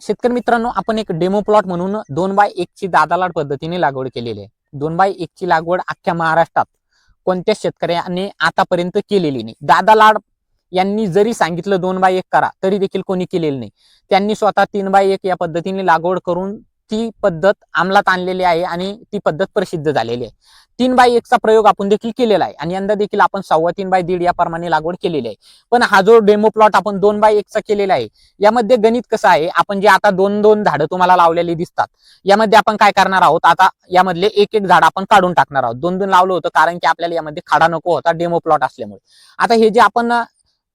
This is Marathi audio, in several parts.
शेतकरी मित्रांनो, आपण एक डेमो प्लॉट म्हणून 2x1 ची दादालाड पद्धतीने लागवड केलेली आहे. 2x1 ची लागवड अख्ख्या महाराष्ट्रात कोणत्या शेतकऱ्याने आतापर्यंत केलेली नाही. दादालाड यांनी जरी सांगितलं 2x1 करा तरी देखील कोणी केलेलं नाही. त्यांनी स्वतः 3x1 या पद्धतीने लागवड करून ती पद्धत अंमलात आणलेली आहे आणि ती पद्धत प्रसिद्ध झालेली आहे. 3x1 चा प्रयोग आपण देखील केलेला आहे आणि यंदा देखील आपण 3.25x1.5 या प्रमाणे लागवड केलेली आहे. पण हा जो डेमो प्लॉट आपण 2x1 चा केलेला आहे, यामध्ये गणित कसं आहे, आपण जे आता 2-2 झाडं तुम्हाला लावलेली दिसतात, यामध्ये आपण काय करणार आहोत, आता यामधले एक झाड आपण काढून टाकणार आहोत. 2-2 लावलं होतं कारण की आपल्याला यामध्ये खाडा नको होता डेमो प्लॉट असल्यामुळे. आता हे जे आपण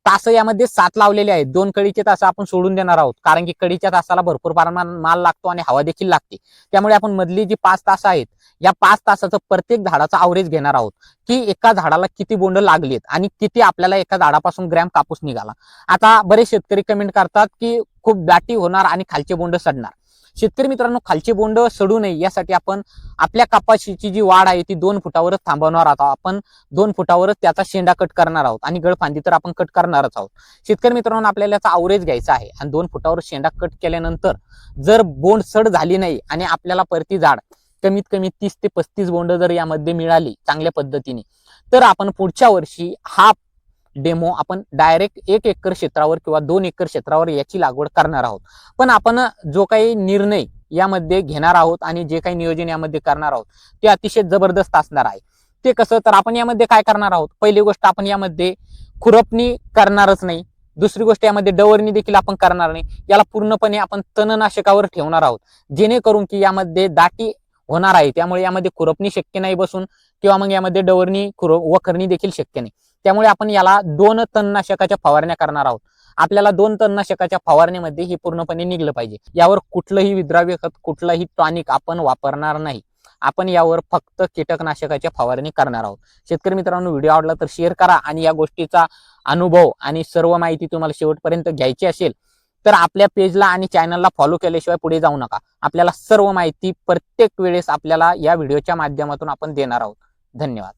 तास यामध्ये 7 लावलेले आहेत, 2 कळीचे तास आपण सोडून देणार आहोत कारण की कळीच्या तासाला भरपूर प्रमाणात माल लागतो आणि हवा देखील लागते. त्यामुळे आपण मधली जी 5 तास आहेत, या 5 तासाचं प्रत्येक झाडाचा अवरेज घेणार आहोत की एका झाडाला किती बोंड लागलीत आणि किती आपल्याला एका झाडापासून ग्रॅम कापूस निघाला. आता बरेच शेतकरी कमेंट करतात की खूप दाटी होणार आणि खालचे बोंड सडणार. शेतकरी मित्रांनो, खालचे बोंड सडू नये यासाठी आपण आपल्या कपाशीची जी वाढ आहे ती 2 फुटावरच थांबवणार आहोत. आपण 2 फुटावरच त्याचा शेंडा कट करणार आहोत आणि गळफांदी तर आपण कट करणारच आहोत. शेतकरी मित्रांनो, आपल्याला याचा अवरेज घ्यायचा आहे आणि 2 फुटावर शेंडा कट केल्यानंतर जर बोंड सड झाली नाही आणि आपल्याला परती झाड कमीत कमी 30 ते 35 बोंड जर यामध्ये मिळाली चांगल्या पद्धतीने, तर आपण पुढच्या वर्षी हा डेमो आपण डायरेक्ट 1 एकर क्षेत्रावर किंवा 2 एकर क्षेत्रावर याची लागवड करणार आहोत. पण आपण जो काही निर्णय यामध्ये घेणार आहोत आणि जे काही नियोजन यामध्ये करणार आहोत ते अतिशय जबरदस्त असणार आहे. ते कसं, तर आपण यामध्ये काय करणार आहोत, पहिली गोष्ट आपण यामध्ये खुरपणी करणारच नाही. दुसरी गोष्ट, यामध्ये डवरणी देखील आपण करणार नाही. याला पूर्णपणे आपण तणनाशकावर ठेवणार आहोत, जेणेकरून की यामध्ये दाटी होणार आहे. त्यामुळे यामध्ये खुरपणी शक्य नाही बसून किंवा मग यामध्ये डवरणी वखरणी देखील शक्य नाही. त्यामुळे आपण याला 2 तणनाशकाच्या फवारण्या करणार आहोत. आपल्याला 2 तणनाशकाच्या फवारणीमध्ये हे पूर्णपणे निघलं पाहिजे. यावर कुठलंही विद्राव्य खत, कुठलंही टॉनिक आपण वापरणार नाही. आपण यावर फक्त कीटकनाशकाच्या फवारणी करणार आहोत. शेतकरी मित्रांनो, व्हिडिओ आवडला तर शेअर करा आणि या गोष्टीचा अनुभव आणि सर्व माहिती तुम्हाला शेवटपर्यंत घ्यायची असेल तर आपल्या पेजला आणि चॅनलला फॉलो केल्याशिवाय पुढे जाऊ नका. आपल्याला सर्व माहिती प्रत्येक वेळेस आपल्याला या व्हिडिओच्या माध्यमातून आपण देणार आहोत. धन्यवाद.